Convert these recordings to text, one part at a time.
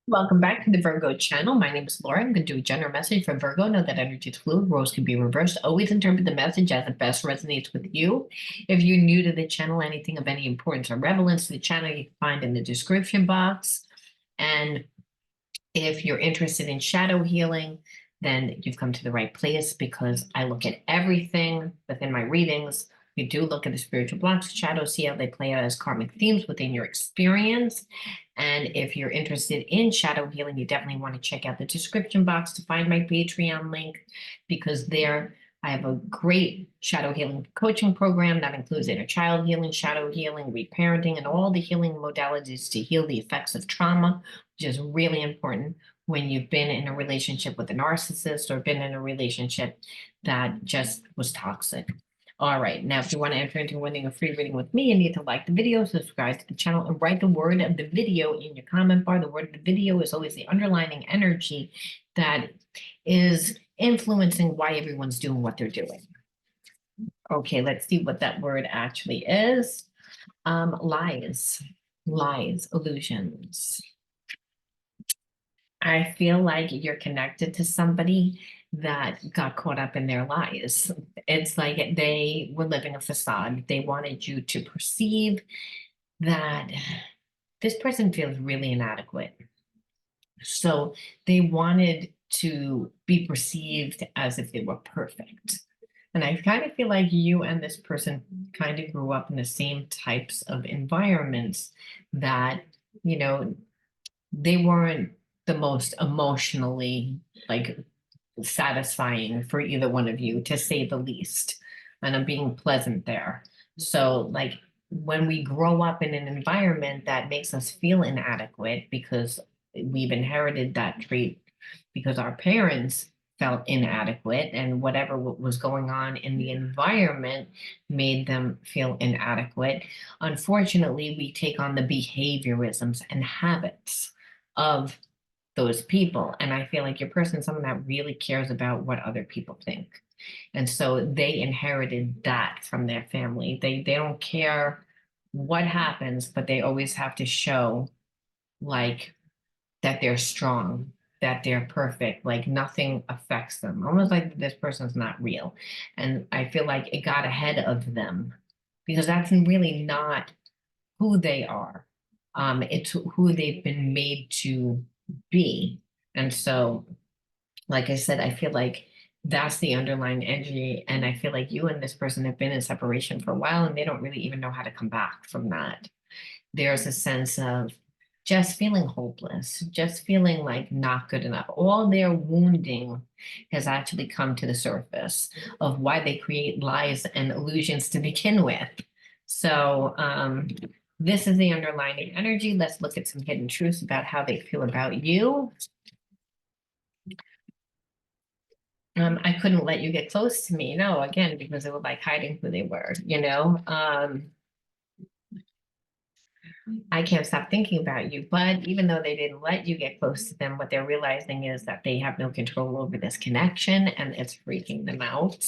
Welcome back to the Virgo channel. My name is Laura. I'm going to do a general message for Virgo. Know that energy is fluid. Roles can be reversed. Always interpret the message as it best resonates with you. If you're new to the channel, anything of any importance or relevance to the channel, you can find in the description box. And if you're interested in shadow healing, then you've come to the right place because I look at everything within my readings. We do look at the spiritual blocks, shadows, see how they play out as karmic themes within your experience. And if you're interested in shadow healing, you definitely want to check out the description box to find my Patreon link, because there I have a great shadow healing coaching program that includes inner child healing, shadow healing, reparenting, and all the healing modalities to heal the effects of trauma, which is really important when you've been in a relationship with a narcissist or been in a relationship that just was toxic. All right, now if you want to enter into winning a free reading with me, you need to like the video, subscribe to the channel, and write the word of the video in your comment bar. The word of the video is always the underlining energy that is influencing why everyone's doing what they're doing. Okay, let's see what that word actually is. Lies, illusions. I feel like you're connected to somebody that got caught up in their lies. It's like they were living a facade. They wanted you to perceive that this person feels really inadequate. So they wanted to be perceived as if they were perfect. And I kind of feel like you and this person kind of grew up in the same types of environments that, they weren't the most emotionally like satisfying for either one of you, to say the least. And I'm being pleasant there. So like when we grow up in an environment that makes us feel inadequate because we've inherited that trait because our parents felt inadequate, and whatever was going on in the environment made them feel inadequate. Unfortunately, we take on the behaviorisms and habits of those people. And I feel like your person is someone that really cares about what other people think. And so they inherited that from their family. They don't care what happens, but they always have to show like that they're strong, that they're perfect, like nothing affects them, almost like this person's not real. And I feel like it got ahead of them because that's really not who they are. It's who they've been made to be. And so, like I said, I feel like that's the underlying energy. And I feel like you and this person have been in separation for a while and they don't really even know how to come back from that. There's a sense of just feeling hopeless, just feeling like not good enough. All their wounding has actually come to the surface of why they create lies and illusions to begin with. So, this is the underlying energy. Let's look at some hidden truths about how they feel about you. I couldn't let you get close to me. No, again, because they were like hiding who they were, I can't stop thinking about you. But even though they didn't let you get close to them, what they're realizing is that they have no control over this connection and it's freaking them out.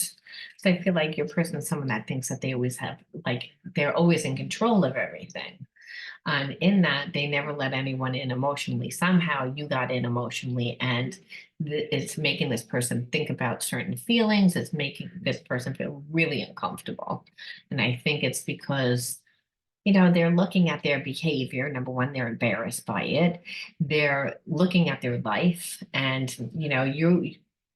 So I feel like your person is someone that thinks that they always have, like, they're always in control of everything. And in that, they never let anyone in emotionally. Somehow you got in emotionally, and it's making this person think about certain feelings. It's making this person feel really uncomfortable. And I think it's because they're looking at their behavior. Number one, they're embarrassed by it. They're looking at their life and,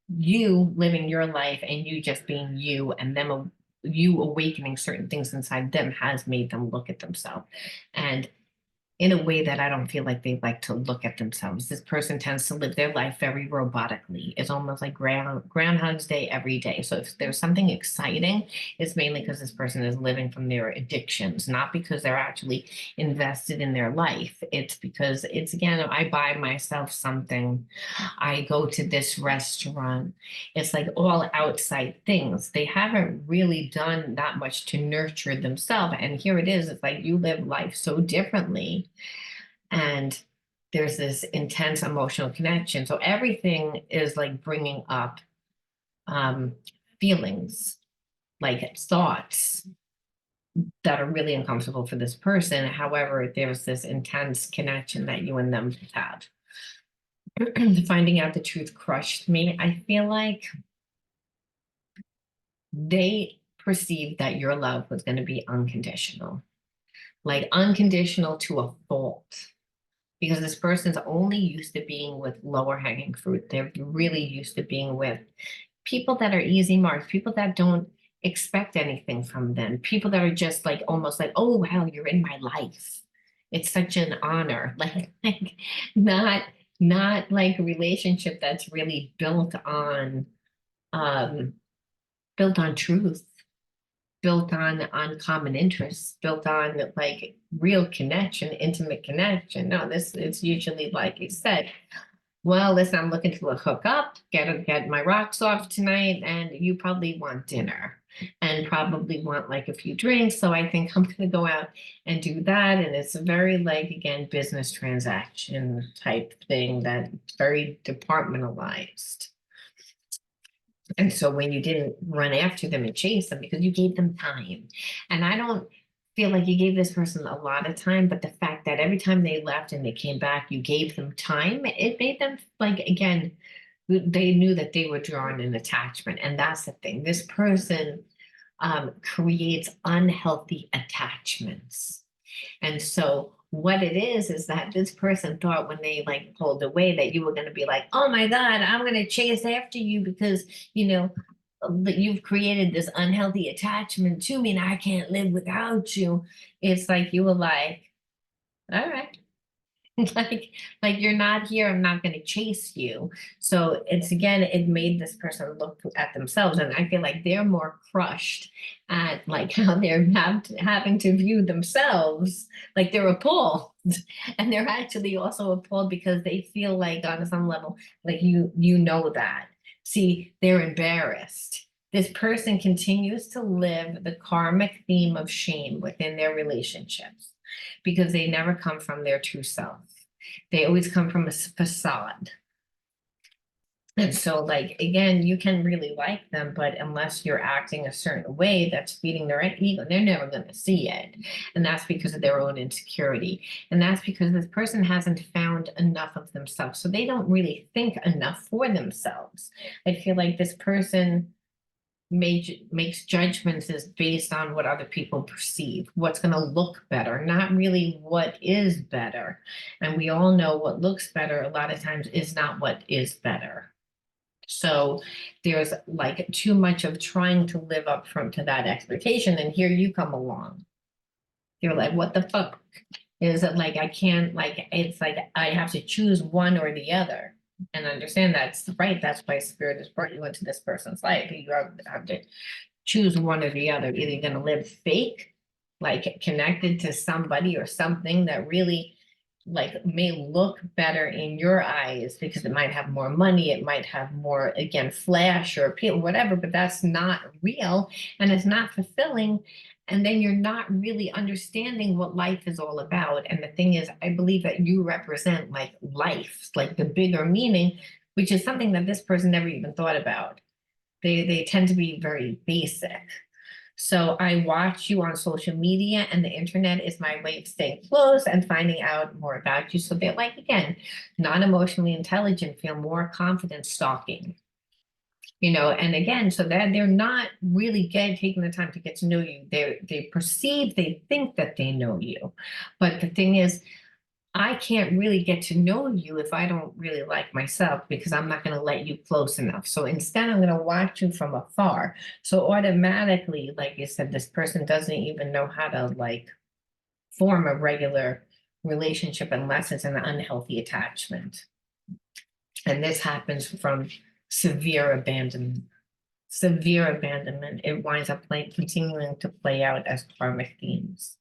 you living your life and you just being you, and them, you awakening certain things inside them has made them look at themselves. And in a way that I don't feel like they like to look at themselves. This person tends to live their life very robotically. It's almost like Groundhog's Day every day. So if there's something exciting, it's mainly because this person is living from their addictions, not because they're actually invested in their life. It's because again, I buy myself something, I go to this restaurant. It's like all outside things. They haven't really done that much to nurture themselves. And here it is. It's like you live life so differently, and there's this intense emotional connection. So everything is like bringing up feelings, like thoughts that are really uncomfortable for this person. However, there's this intense connection that you and them have. Finding out the truth crushed me. I feel like they perceived that your love was going to be unconditional, like unconditional to a fault. Because this person's only used to being with lower hanging fruit. They're really used to being with people that are easy marks, people that don't expect anything from them, people that are just like almost like, oh wow, you're in my life. It's such an honor. Like not not like a relationship that's really um built on truth, built on common interests, built on like real connection, intimate connection. No, this it's usually like you said, well, listen, I'm looking to hook up, get my rocks off tonight, and you probably want dinner and probably want like a few drinks. So I think I'm gonna go out and do that. And it's a very like again business transaction type thing that's very departmentalized. And so when you didn't run after them and chase them because you gave them time. And I don't feel like you gave this person a lot of time, but the fact that every time they left and they came back, you gave them time, it made them like, again, they knew that they were drawing an attachment. And that's the thing. This person creates unhealthy attachments. And so what it is that this person thought when they like pulled away that you were going to be like, oh my God, I'm going to chase after you because, you know, that you've created this unhealthy attachment to me and I can't live without you. It's like you were like, all right. like you're not here, I'm not going to chase you. So it's again, it made this person look at themselves, and I feel like they're more crushed at like how they're having to view themselves, like they're appalled. And they're actually also appalled because they feel like on some level like you know that, see, they're embarrassed. This person continues to live the karmic theme of shame within their relationships because they never come from their true self. They always come from a facade. And so, like, again, you can really like them, but unless you're acting a certain way that's feeding their ego, they're never going to see it. And that's because of their own insecurity. And that's because this person hasn't found enough of themselves. So they don't really think enough for themselves. I feel like this person makes judgments is based on what other people perceive, what's going to look better, not really what is better. And we all know what looks better a lot of times is not what is better. So there's like too much of trying to live up from to that expectation. And here you come along. You're like, what the fuck? Is it like I can't like it's like I have to choose one or the other and understand that's right. That's why spirit has brought you into this person's life. You have to choose one or the other. Either you're going to live fake, like connected to somebody or something that really like may look better in your eyes because it might have more money, it might have more, again, flash or appeal, whatever, but that's not real and it's not fulfilling. And then you're not really understanding what life is all about. And the thing is, I believe that you represent like life, like the bigger meaning, which is something that this person never even thought about. They tend to be very basic. So I watch you on social media, and the internet is my way of staying close and finding out more about you. So they're like, again, non-emotionally intelligent, feel more confident stalking. And again, so that they're not really taking the time to get to know you. They perceive, they think that they know you. But the thing is, I can't really get to know you if I don't really like myself because I'm not going to let you close enough. So instead, I'm going to watch you from afar. So automatically, like you said, this person doesn't even know how to like form a regular relationship unless it's an unhealthy attachment. And this happens from severe abandonment. Severe abandonment, it winds up continuing to play out as karmic themes.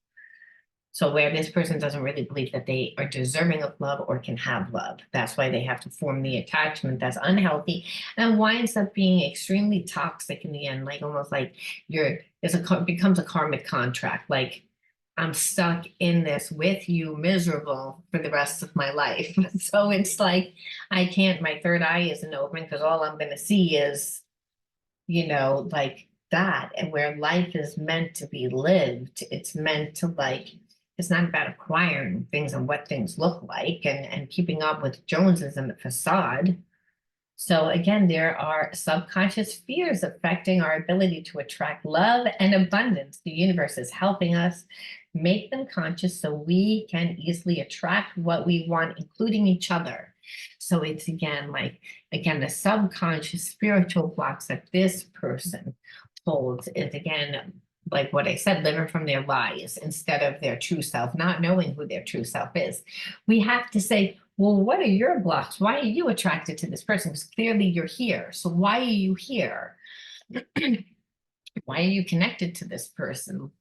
So where this person doesn't really believe that they are deserving of love or can have love. That's why they have to form the attachment that's unhealthy and winds up being extremely toxic in the end, like almost like becomes a karmic contract. Like I'm stuck in this with you, miserable for the rest of my life. So it's like I can't, my third eye isn't open because all I'm gonna see is, like that. And where life is meant to be lived, it's meant to like It's not about acquiring things and what things look like and keeping up with Joneses and the facade. So again, there are subconscious fears affecting our ability to attract love and abundance. The universe is helping us make them conscious so we can easily attract what we want, including each other. So it's again, like, again, the subconscious spiritual blocks that this person holds is again, like what I said, living from their lies instead of their true self, not knowing who their true self is. We have to say, well, what are your blocks? Why are you attracted to this person? Because clearly you're here. So why are you here? Why are you connected to this person?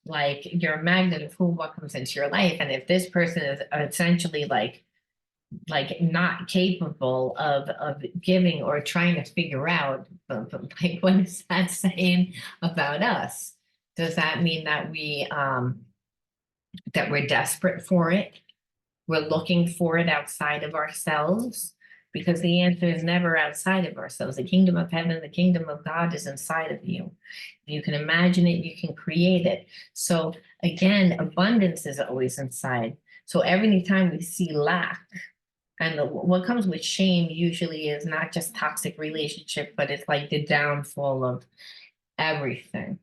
Like, you're a magnet of who, what comes into your life. And if this person is essentially like not capable of giving or trying to figure out, like, what is that saying about us? Does that mean that that we're desperate for it? We're looking for it outside of ourselves? Because the answer is never outside of ourselves. The kingdom of heaven, the kingdom of God is inside of you. You can imagine it, you can create it. So again, abundance is always inside. So every time we see lack, and what comes with shame usually is not just toxic relationship, but it's like the downfall of everything.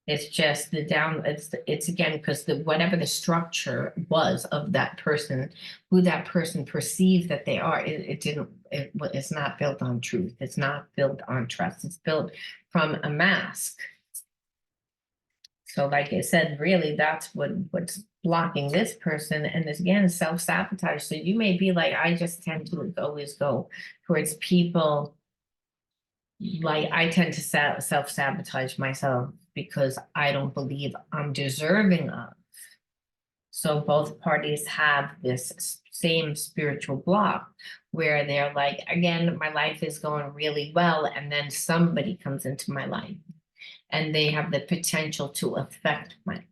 It's just the down, it's again, because whatever the structure was of that person, who that person perceives that they are, it's not built on truth. It's not built on trust. It's built from a mask. So like I said, really, that's what's blocking this person. And this, again, self-sabotage. So you may be like, I just tend to always go towards people, like I tend to self-sabotage myself because I don't believe I'm deserving of. So both parties have this same spiritual block where they're like, again, my life is going really well, and then somebody comes into my life and they have the potential to affect my life.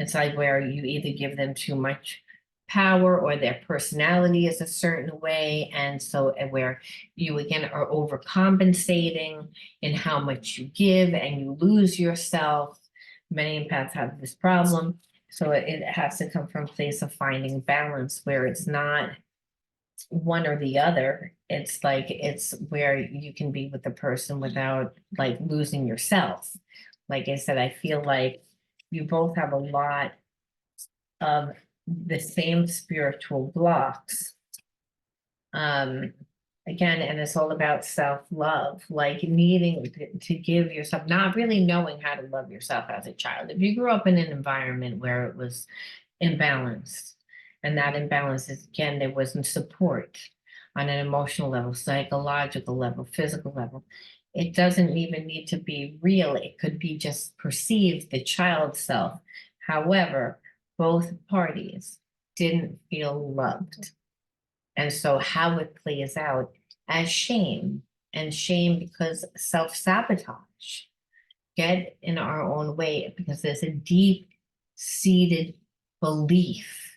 It's like where you either give them too much power or their personality is a certain way. And so where you again are overcompensating in how much you give and you lose yourself. Many empaths have this problem. So it has to come from a place of finding balance where it's not one or the other. It's like, it's where you can be with the person without like losing yourself. Like I said, I feel like you both have a lot of the same spiritual blocks. Again, and it's all about self-love, like needing to give yourself, not really knowing how to love yourself as a child. If you grew up in an environment where it was imbalanced, and that imbalance is, again, there wasn't support on an emotional level, psychological level, physical level. It doesn't even need to be real. It could be just perceived, the child self. However, both parties didn't feel loved. And so how it plays out as shame, and shame because self-sabotage, get in our own way because there's a deep-seated belief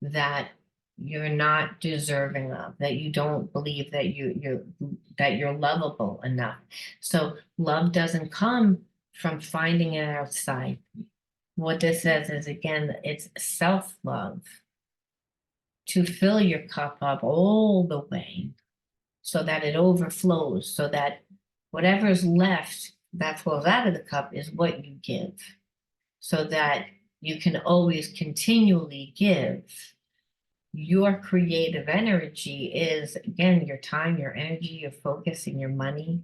that you're not deserving of, that you don't believe that you're lovable enough. So love doesn't come from finding it outside. What this says is, again, it's self-love to fill your cup up all the way so that it overflows, so that whatever's left that flows out of the cup is what you give, so that you can always continually give. Your creative energy is, again, your time, your energy, your focus, and your money.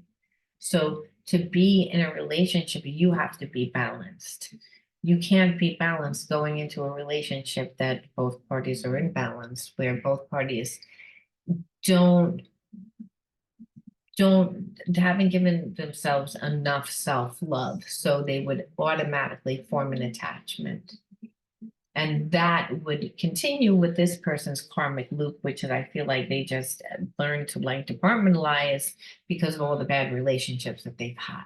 So to be in a relationship, you have to be balanced. You can't be balanced going into a relationship that both parties are imbalanced, where both parties don't haven't given themselves enough self-love, so they would automatically form an attachment. And that would continue with this person's karmic loop, which is, I feel like they just learned to like departmentalize because of all the bad relationships that they've had.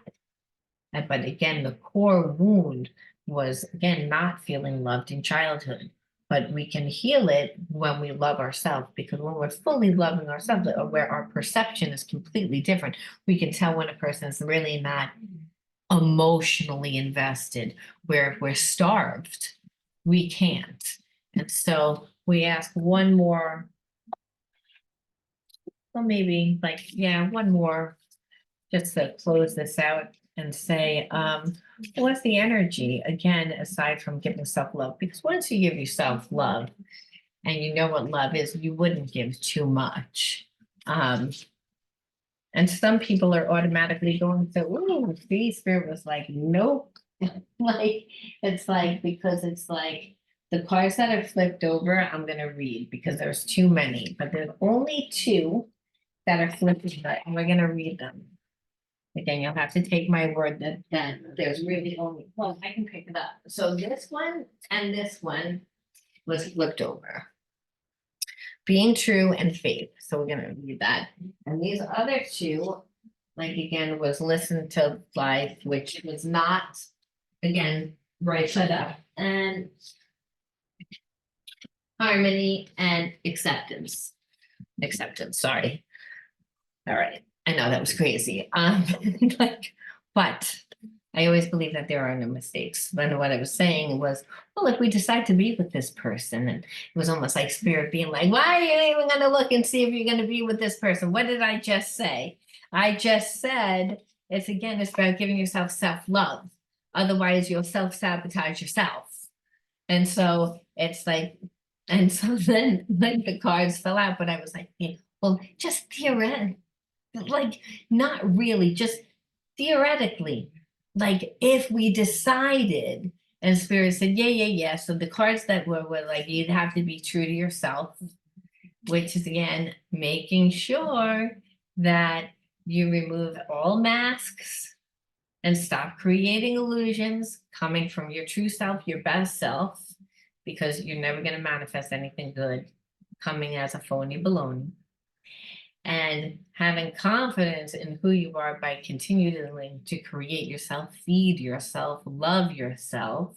But again, the core wound was, again, not feeling loved in childhood. But we can heal it when we love ourselves, because when we're fully loving ourselves, where our perception is completely different, we can tell when a person is really not emotionally invested, where we're starved. we can't. And so we ask one more, well, maybe like, yeah, one more, just to close this out and say, what's the energy, again, aside from giving self-love? Because once you give yourself love and you know what love is, you wouldn't give too much. And some people are automatically going to, ooh, see, Spirit was like, nope. Like, it's like, because it's like the cards that are flipped over, I'm gonna read because there's too many, but there's only two that are flipped over, and we're gonna read them. Again, you'll have to take my word that there's really only, well, I can pick it up. So this one and this one was flipped over. Being true and faith. So we're gonna read that. And these other two, like again, was listen to life, which was not, again, right set up, and harmony and acceptance. Acceptance, sorry. All right. I know that was crazy. Like, but I always believe that there are no mistakes. But what I was saying was, well, if we decide to be with this person, and it was almost like Spirit being like, why are you even going to look and see if you're going to be with this person? What did I just say? I just said it's about giving yourself self-love. Otherwise, you'll self-sabotage yourself. And so it's like, and so then like the cards fell out, but I was like, yeah, well, just theoretically, like not really, just theoretically, like if we decided, and Spirit said, yeah. So the cards that were like, you'd have to be true to yourself, which is again, making sure that you remove all masks and stop creating illusions coming from your true self, your best self, because you're never going to manifest anything good coming as a phony baloney. And having confidence in who you are by continuing to create yourself, feed yourself, love yourself,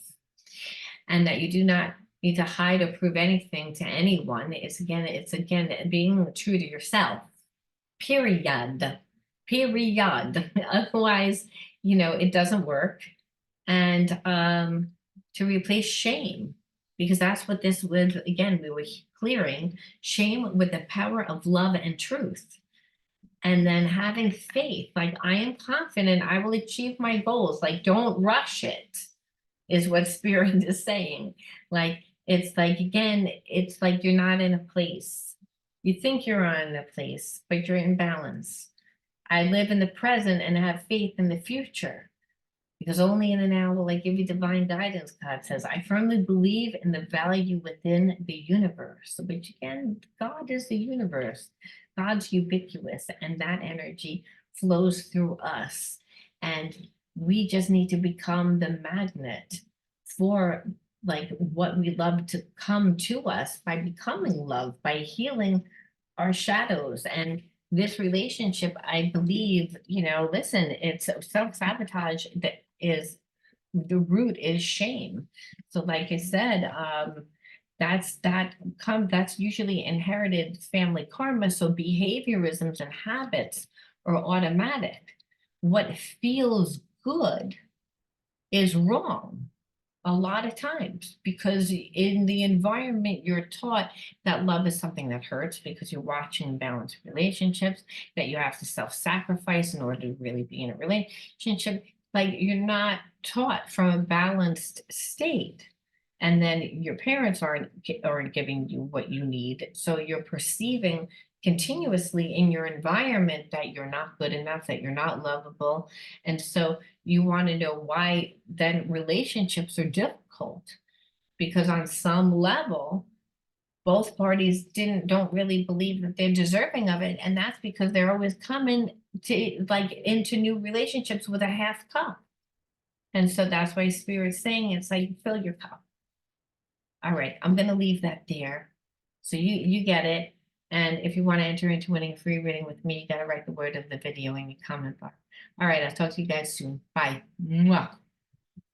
and that you do not need to hide or prove anything to anyone. It's again being true to yourself. Period. Period. Otherwise, it doesn't work. And to replace shame, because that's what this was. Again, we were clearing shame with the power of love and truth. And then having faith, like I am confident I will achieve my goals. Like, don't rush it, is what Spirit is saying. Like, it's like, again, it's like you're not in a place. You think you're on a place, but you're in balance. I live in the present and have faith in the future. Because only in the now will I give you divine guidance, God says. I firmly believe in the value within the universe, which again, God is the universe. God's ubiquitous, and that energy flows through us. And we just need to become the magnet for like what we love to come to us by becoming love, by healing our shadows. And this relationship, I believe, listen, it's self-sabotage that is the root is shame. So like I said, that's usually inherited family karma. So behaviorisms and habits are automatic. What feels good is wrong a lot of times, because in the environment you're taught that love is something that hurts, because you're watching balanced relationships, that you have to self-sacrifice in order to really be in a relationship. Like, you're not taught from a balanced state, and then your parents aren't giving you what you need, so you're perceiving continuously in your environment that you're not good enough, that you're not lovable. And so you want to know why then relationships are difficult, because on some level both parties don't really believe that they're deserving of it, and that's because they're always coming to like into new relationships with a half cup. And so that's why Spirit's saying it's like, fill your cup. All right, I'm going to leave that there so you get it. And if you want to enter into winning a free reading with me, you got to write the word of the video in your comment bar. All right, I'll talk to you guys soon. Bye. Mwah.